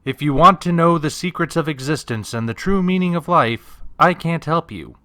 If you want to know the secrets of existence and the true meaning of life, I can't help you.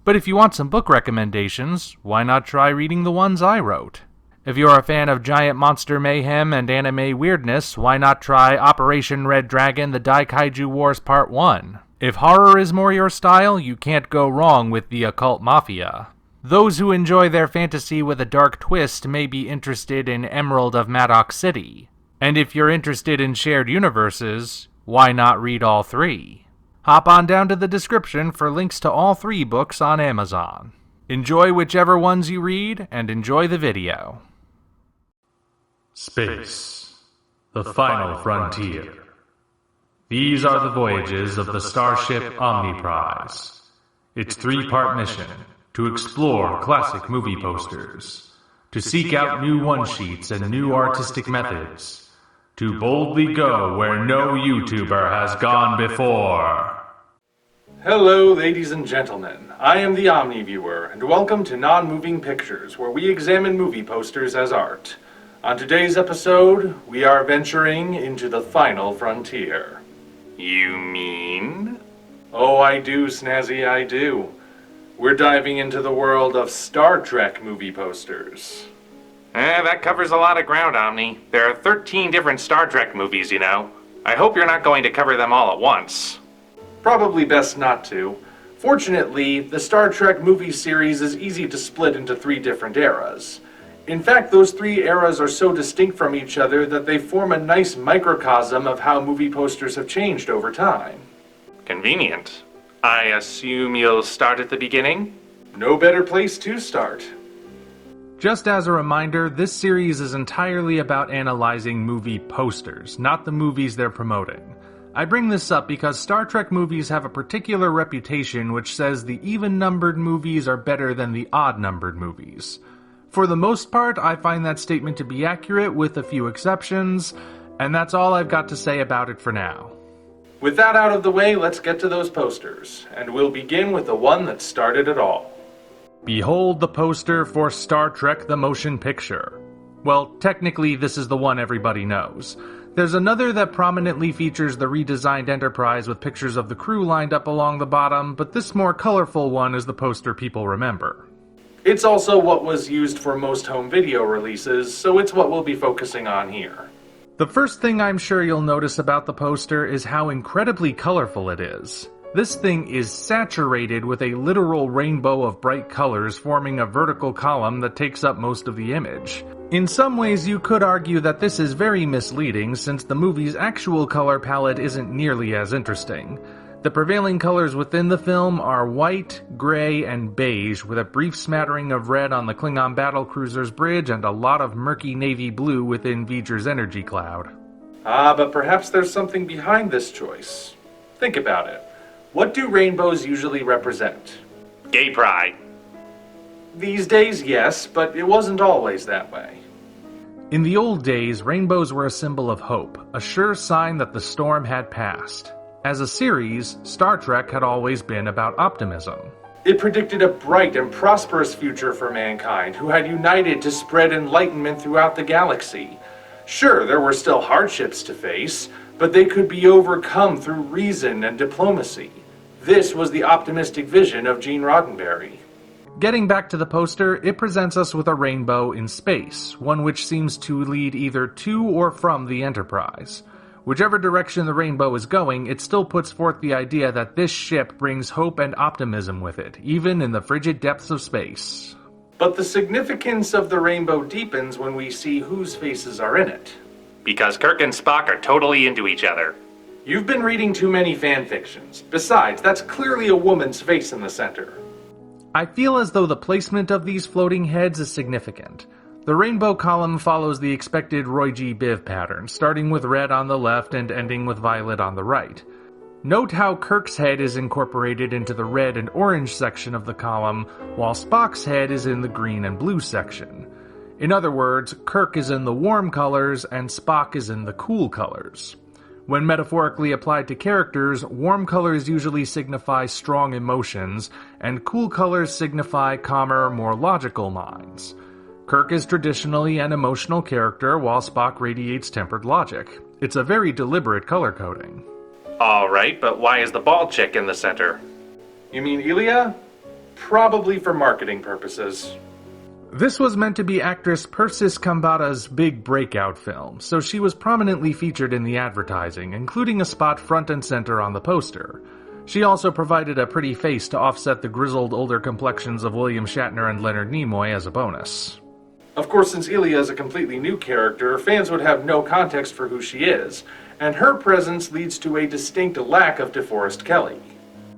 But if you want some book recommendations, why not try reading the ones I wrote? If you're a fan of giant monster mayhem and anime weirdness, why not try Operation Red Dragon: The Daikaiju Wars Part 1? If horror is more your style, you can't go wrong with The Occult Mafia. Those who enjoy their fantasy with a dark twist may be interested in Emerald of Maddox City. And if you're interested in shared universes, why not read all three? Hop on down to the description for links to all three books on Amazon. Enjoy whichever ones you read, and enjoy the video. Space, the final frontier. These are the voyages of the starship Omni Prize. Its three-part mission: to explore classic movie posters, to seek out new one-sheets and new artistic methods, to boldly go where no YouTuber has gone before. Hello, ladies and gentlemen. I am the Omni Viewer, and welcome to Non-Moving Pictures, where we examine movie posters as art. On today's episode, we are venturing into the final frontier. You mean? Oh, I do, Snazzy, I do. We're diving into the world of Star Trek movie posters. That covers a lot of ground, Omni. There are 13 different Star Trek movies, you know. I hope you're not going to cover them all at once. Probably best not to. Fortunately, the Star Trek movie series is easy to split into 3 different eras. In fact, those 3 eras are so distinct from each other that they form a nice microcosm of how movie posters have changed over time. Convenient. I assume you'll start at the beginning? No better place to start. Just as a reminder, this series is entirely about analyzing movie posters, not the movies they're promoting. I bring this up because Star Trek movies have a particular reputation which says the even-numbered movies are better than the odd-numbered movies. For the most part, I find that statement to be accurate with a few exceptions, and that's all I've got to say about it for now. With that out of the way, let's get to those posters, and we'll begin with the one that started it all. Behold the poster for Star Trek the Motion Picture. Well, technically this is the one everybody knows. There's another that prominently features the redesigned Enterprise with pictures of the crew lined up along the bottom, but this more colorful one is the poster people remember. It's also what was used for most home video releases, so it's what we'll be focusing on here. The first thing I'm sure you'll notice about the poster is how incredibly colorful it is. This thing is saturated with a literal rainbow of bright colors forming a vertical column that takes up most of the image. In some ways you could argue that this is very misleading since the movie's actual color palette isn't nearly as interesting. The prevailing colors within the film are white, gray, and beige, with a brief smattering of red on the Klingon battlecruiser's bridge and a lot of murky navy blue within Vejur's energy cloud. But perhaps there's something behind this choice. Think about it. What do rainbows usually represent? Gay pride. These days, yes, but it wasn't always that way. In the old days, rainbows were a symbol of hope, a sure sign that the storm had passed. As a series, Star Trek had always been about optimism. It predicted a bright and prosperous future for mankind, who had united to spread enlightenment throughout the galaxy. Sure, there were still hardships to face, but they could be overcome through reason and diplomacy. This was the optimistic vision of Gene Roddenberry. Getting back to the poster, it presents us with a rainbow in space, one which seems to lead either to or from the Enterprise. Whichever direction the rainbow is going, it still puts forth the idea that this ship brings hope and optimism with it, even in the frigid depths of space. But the significance of the rainbow deepens when we see whose faces are in it. Because Kirk and Spock are totally into each other. You've been reading too many fan fictions. Besides, that's clearly a woman's face in the center. I feel as though the placement of these floating heads is significant. The rainbow column follows the expected Roy G. Biv pattern, starting with red on the left and ending with violet on the right. Note how Kirk's head is incorporated into the red and orange section of the column, while Spock's head is in the green and blue section. In other words, Kirk is in the warm colors and Spock is in the cool colors. When metaphorically applied to characters, warm colors usually signify strong emotions, and cool colors signify calmer, more logical minds. Kirk is traditionally an emotional character, while Spock radiates tempered logic. It's a very deliberate color coding. Alright, but why is the bald chick in the center? You mean Ilya? Probably for marketing purposes. This was meant to be actress Persis Kambata's big breakout film, so she was prominently featured in the advertising, including a spot front and center on the poster. She also provided a pretty face to offset the grizzled older complexions of William Shatner and Leonard Nimoy as a bonus. Of course, since Ilya is a completely new character, fans would have no context for who she is, and her presence leads to a distinct lack of DeForest Kelley.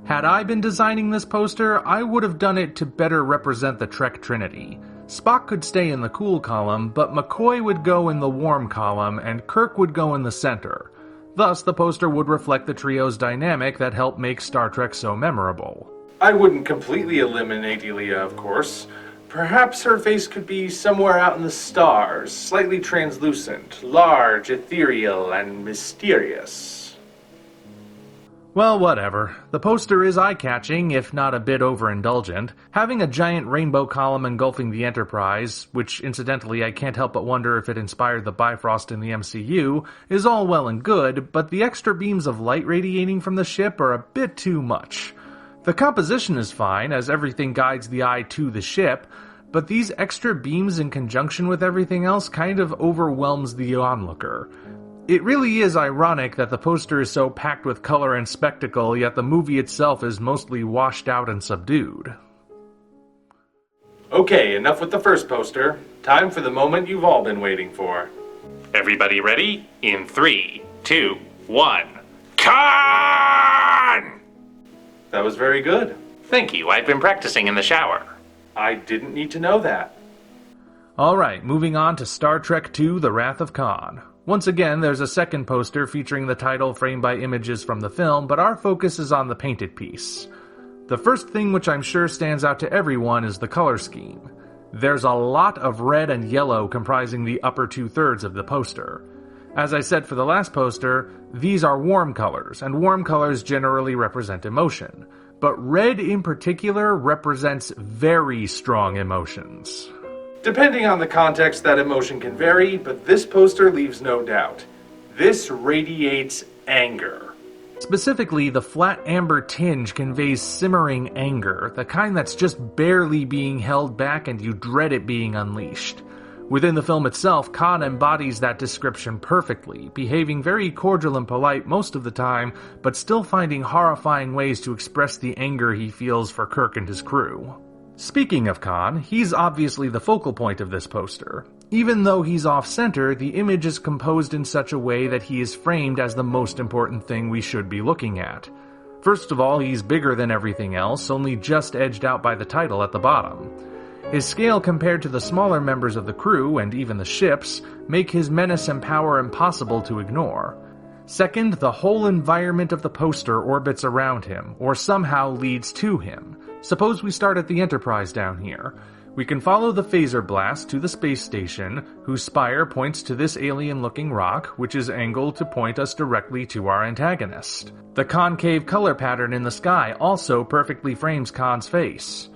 Had I been designing this poster, I would have done it to better represent the Trek Trinity. Spock could stay in the cool column, but McCoy would go in the warm column, and Kirk would go in the center. Thus, the poster would reflect the trio's dynamic that helped make Star Trek so memorable. I wouldn't completely eliminate Ilya, of course. Perhaps her face could be somewhere out in the stars, slightly translucent, large, ethereal, and mysterious. Well, whatever. The poster is eye-catching, if not a bit overindulgent. Having a giant rainbow column engulfing the Enterprise, which incidentally I can't help but wonder if it inspired the Bifrost in the MCU, is all well and good, but the extra beams of light radiating from the ship are a bit too much. The composition is fine, as everything guides the eye to the ship, but these extra beams in conjunction with everything else kind of overwhelms the onlooker. It really is ironic that the poster is so packed with color and spectacle, yet the movie itself is mostly washed out and subdued. Okay, enough with the first poster. Time for the moment you've all been waiting for. Everybody ready? In 3, 2, 1. Khan! That was very good. Thank you, I've been practicing in the shower. I didn't need to know that. Alright, moving on to Star Trek II: The Wrath of Khan. Once again, there's a second poster featuring the title framed by images from the film, but our focus is on the painted piece. The first thing which I'm sure stands out to everyone is the color scheme. There's a lot of red and yellow comprising the upper two-thirds of the poster. As I said for the last poster, these are warm colors, and warm colors generally represent emotion. But red in particular represents very strong emotions. Depending on the context, that emotion can vary, but this poster leaves no doubt. This radiates anger. Specifically, the flat amber tinge conveys simmering anger, the kind that's just barely being held back and you dread it being unleashed. Within the film itself, Khan embodies that description perfectly, behaving very cordial and polite most of the time, but still finding horrifying ways to express the anger he feels for Kirk and his crew. Speaking of Khan, he's obviously the focal point of this poster. Even though he's off-center, the image is composed in such a way that he is framed as the most important thing we should be looking at. First of all, he's bigger than everything else, only just edged out by the title at the bottom. His scale compared to the smaller members of the crew, and even the ships, make his menace and power impossible to ignore. Second, the whole environment of the poster orbits around him, or somehow leads to him. Suppose we start at the Enterprise down here. We can follow the phaser blast to the space station, whose spire points to this alien-looking rock, which is angled to point us directly to our antagonist. The concave color pattern in the sky also perfectly frames Khan's face.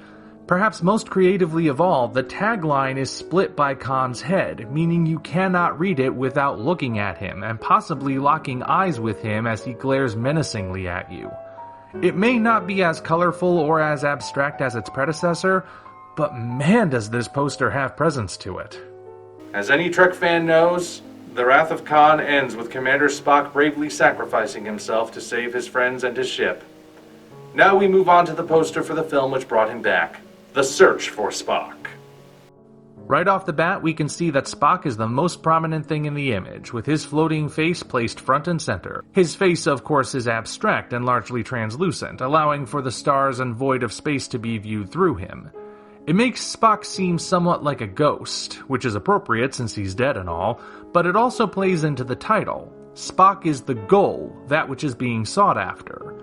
Perhaps most creatively of all, the tagline is split by Khan's head, meaning you cannot read it without looking at him, and possibly locking eyes with him as he glares menacingly at you. It may not be as colorful or as abstract as its predecessor, but man does this poster have presence to it. As any Trek fan knows, The Wrath of Khan ends with Commander Spock bravely sacrificing himself to save his friends and his ship. Now we move on to the poster for the film which brought him back, The Search for Spock. Right off the bat, we can see that Spock is the most prominent thing in the image, with his floating face placed front and center. His face, of course, is abstract and largely translucent, allowing for the stars and void of space to be viewed through him. It makes Spock seem somewhat like a ghost, which is appropriate since he's dead and all, but it also plays into the title. Spock is the goal, that which is being sought after.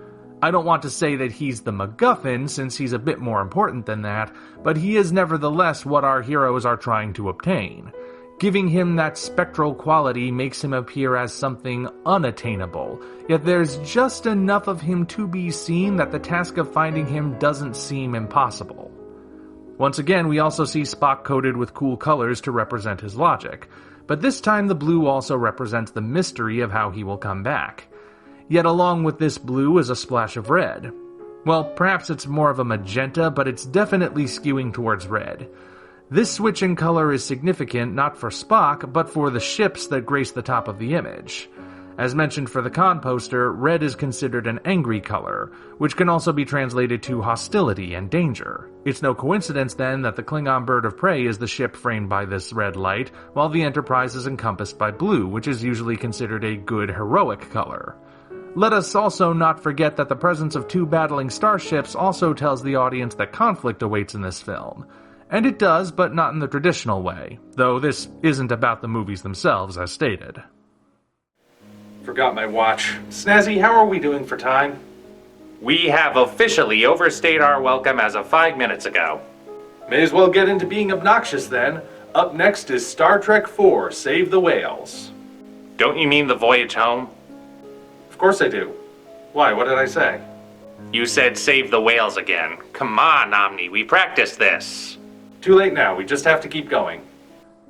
I don't want to say that he's the MacGuffin, since he's a bit more important than that, but he is nevertheless what our heroes are trying to obtain. Giving him that spectral quality makes him appear as something unattainable, yet there's just enough of him to be seen that the task of finding him doesn't seem impossible. Once again, we also see Spock coated with cool colors to represent his logic. but this time the blue also represents the mystery of how he will come back. Yet along with this blue is a splash of red. Well, perhaps it's more of a magenta, but it's definitely skewing towards red. This switch in color is significant not for Spock, but for the ships that grace the top of the image. As mentioned for the con poster, red is considered an angry color, which can also be translated to hostility and danger. It's no coincidence then that the Klingon bird of prey is the ship framed by this red light, while the Enterprise is encompassed by blue, which is usually considered a good heroic color. Let us also not forget that the presence of two battling starships also tells the audience that conflict awaits in this film. And it does, but not in the traditional way, though this isn't about the movies themselves as stated. Forgot my watch. Snazzy, how are we doing for time? We have officially overstayed our welcome as of 5 minutes ago. May as well get into being obnoxious then. Up next is Star Trek IV, Save the Whales. Don't you mean the voyage home? Of course I do. Why, what did I say? You said save the whales again. Come on, Omni, we practiced this. Too late now, we just have to keep going.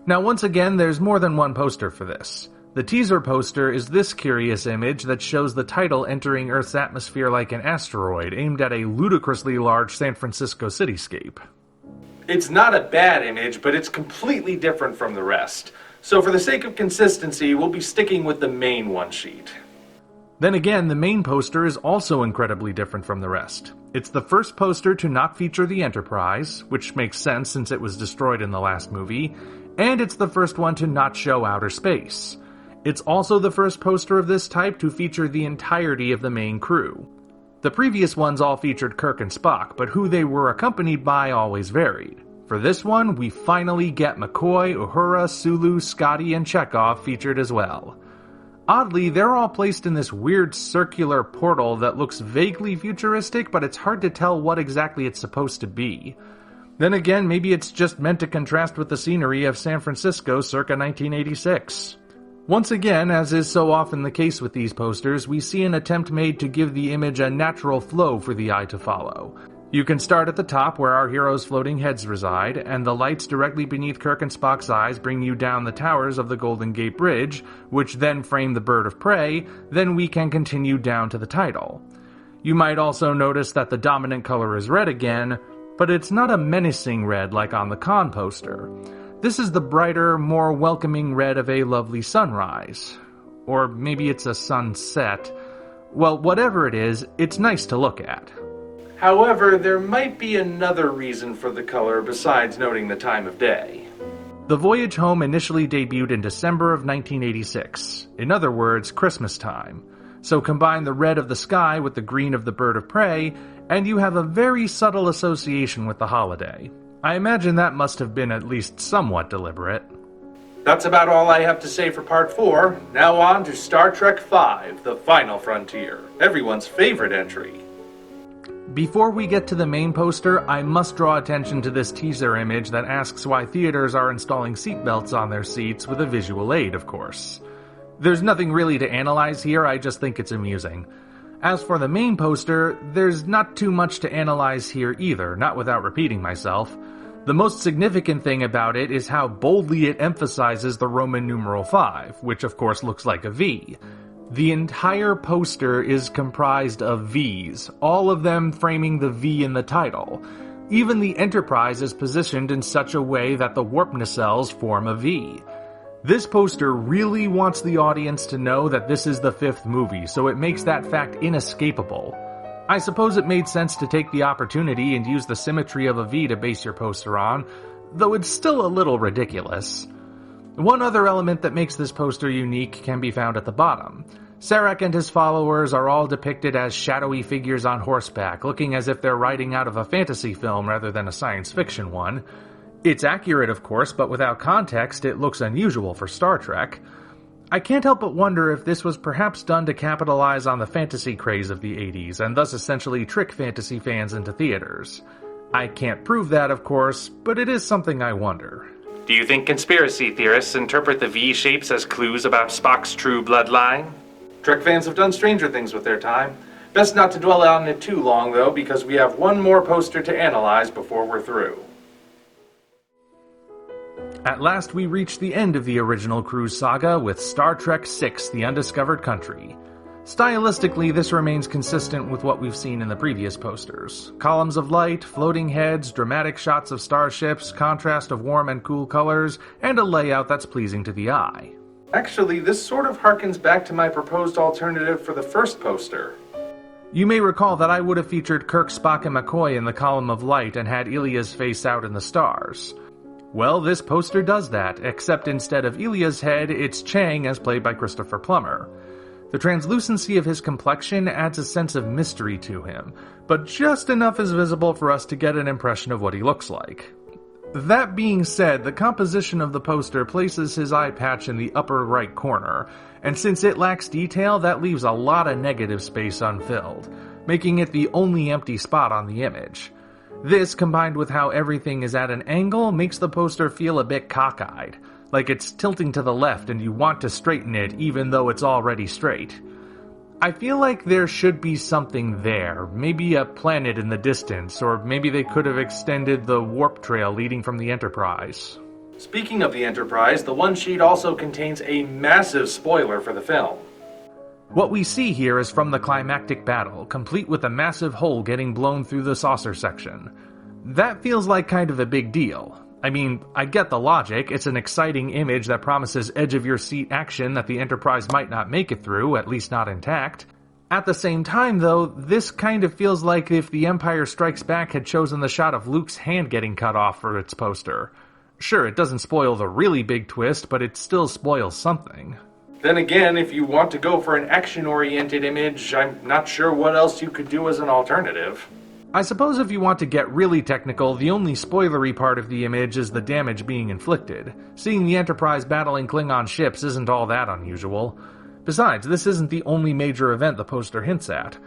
Now once again, there's more than one poster for this. The teaser poster is this curious image that shows the title entering Earth's atmosphere like an asteroid, aimed at a ludicrously large San Francisco cityscape. It's not a bad image, but it's completely different from the rest. So for the sake of consistency, we'll be sticking with the main one sheet. Then again, the main poster is also incredibly different from the rest. It's the first poster to not feature the Enterprise, which makes sense since it was destroyed in the last movie, and it's the first one to not show outer space. It's also the first poster of this type to feature the entirety of the main crew. The previous ones all featured Kirk and Spock, but who they were accompanied by always varied. For this one, we finally get McCoy, Uhura, Sulu, Scotty, and Chekhov featured as well. Oddly, they're all placed in this weird circular portal that looks vaguely futuristic, but it's hard to tell what exactly it's supposed to be. Then again, maybe it's just meant to contrast with the scenery of San Francisco circa 1986. Once again, as is so often the case with these posters, we see an attempt made to give the image a natural flow for the eye to follow. You can start at the top where our heroes' floating heads reside, and the lights directly beneath Kirk and Spock's eyes bring you down the towers of the Golden Gate Bridge, which then frame the bird of prey. Then we can continue down to the title. You might also notice that the dominant color is red again, but it's not a menacing red like on the con poster. This is the brighter, more welcoming red of a lovely sunrise. Or maybe it's a sunset. Well, whatever it is, it's nice to look at. However, there might be another reason for the color besides noting the time of day. The Voyage Home initially debuted in December of 1986. In other words, Christmas time. So combine the red of the sky with the green of the bird of prey, and you have a very subtle association with the holiday. I imagine that must have been at least somewhat deliberate. That's about all I have to say for Part 4. Now on to Star Trek V, The Final Frontier, everyone's favorite entry. Before we get to the main poster, I must draw attention to this teaser image that asks why theaters are installing seatbelts on their seats with a visual aid, of course. There's nothing really to analyze here, I just think it's amusing. As for the main poster, there's not too much to analyze here either, not without repeating myself. The most significant thing about it is how boldly it emphasizes the Roman numeral 5, which of course looks like a V. The entire poster is comprised of V's, all of them framing the V in the title. Even the Enterprise is positioned in such a way that the warp nacelles form a V. This poster really wants the audience to know that this is the fifth movie, so it makes that fact inescapable. I suppose it made sense to take the opportunity and use the symmetry of a V to base your poster on, though it's still a little ridiculous. One other element that makes this poster unique can be found at the bottom. Sarek and his followers are all depicted as shadowy figures on horseback, looking as if they're riding out of a fantasy film rather than a science fiction one. It's accurate, of course, but without context, it looks unusual for Star Trek. I can't help but wonder if this was perhaps done to capitalize on the fantasy craze of the 80s, and thus essentially trick fantasy fans into theaters. I can't prove that, of course, but it is something I wonder. Do you think conspiracy theorists interpret the V shapes as clues about Spock's true bloodline? Trek fans have done stranger things with their time. Best not to dwell on it too long, though, because we have one more poster to analyze before we're through. At last we reach the end of the original cruise saga with Star Trek VI: The Undiscovered Country. Stylistically, this remains consistent with what we've seen in the previous posters. Columns of light, floating heads, dramatic shots of starships, contrast of warm and cool colors, and a layout that's pleasing to the eye. Actually, this sort of harkens back to my proposed alternative for the first poster. You may recall that I would have featured Kirk, Spock, and McCoy in the column of light and had Ilya's face out in the stars. Well, this poster does that, except instead of Ilya's head, it's Chang as played by Christopher Plummer. The translucency of his complexion adds a sense of mystery to him, but just enough is visible for us to get an impression of what he looks like. That being said, the composition of the poster places his eye patch in the upper right corner, and since it lacks detail, that leaves a lot of negative space unfilled, making it the only empty spot on the image. This, combined with how everything is at an angle, makes the poster feel a bit cockeyed, like it's tilting to the left and you want to straighten it even though it's already straight. I feel like there should be something there, maybe a planet in the distance, or maybe they could have extended the warp trail leading from the Enterprise. Speaking of the Enterprise, the one sheet also contains a massive spoiler for the film. What we see here is from the climactic battle, complete with a massive hole getting blown through the saucer section. That feels like kind of a big deal. I mean, I get the logic, it's an exciting image that promises edge-of-your-seat action that the Enterprise might not make it through, at least not intact. At the same time, though, this kind of feels like if The Empire Strikes Back had chosen the shot of Luke's hand getting cut off for its poster. Sure, it doesn't spoil the really big twist, but it still spoils something. Then again, if you want to go for an action-oriented image, I'm not sure what else you could do as an alternative. I suppose if you want to get really technical, the only spoilery part of the image is the damage being inflicted. Seeing the Enterprise battling Klingon ships isn't all that unusual. Besides, this isn't the only major event the poster hints at.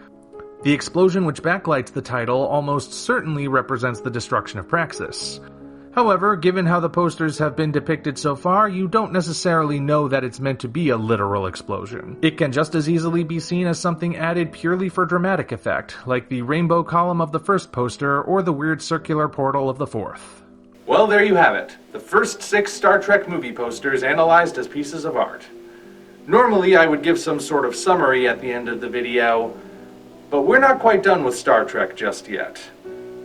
The explosion which backlights the title almost certainly represents the destruction of Praxis. However, given how the posters have been depicted so far, you don't necessarily know that it's meant to be a literal explosion. It can just as easily be seen as something added purely for dramatic effect, like the rainbow column of the first poster or the weird circular portal of the fourth. Well, there you have it. The first 6 Star Trek movie posters analyzed as pieces of art. Normally, I would give some sort of summary at the end of the video, but we're not quite done with Star Trek just yet.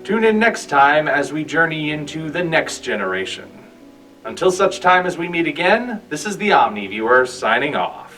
Tune in next time as we journey into the next generation. Until such time as we meet again, this is the Omni Viewer signing off.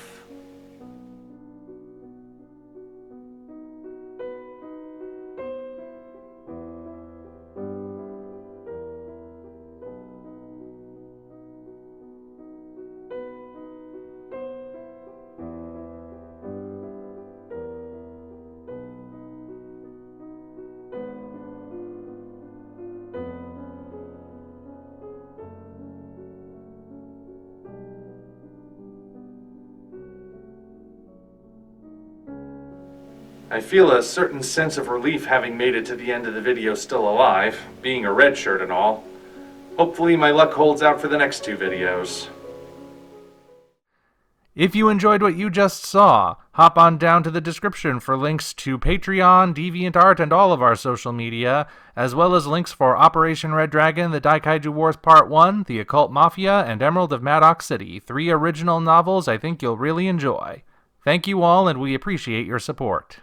I feel a certain sense of relief having made it to the end of the video still alive, being a red shirt and all. Hopefully my luck holds out for the next 2 videos. If you enjoyed what you just saw, hop on down to the description for links to Patreon, DeviantArt, and all of our social media, as well as links for Operation Red Dragon, The Daikaiju Wars Part 1, The Occult Mafia, and Emerald of Maddox City, 3 original novels I think you'll really enjoy. Thank you all, and we appreciate your support.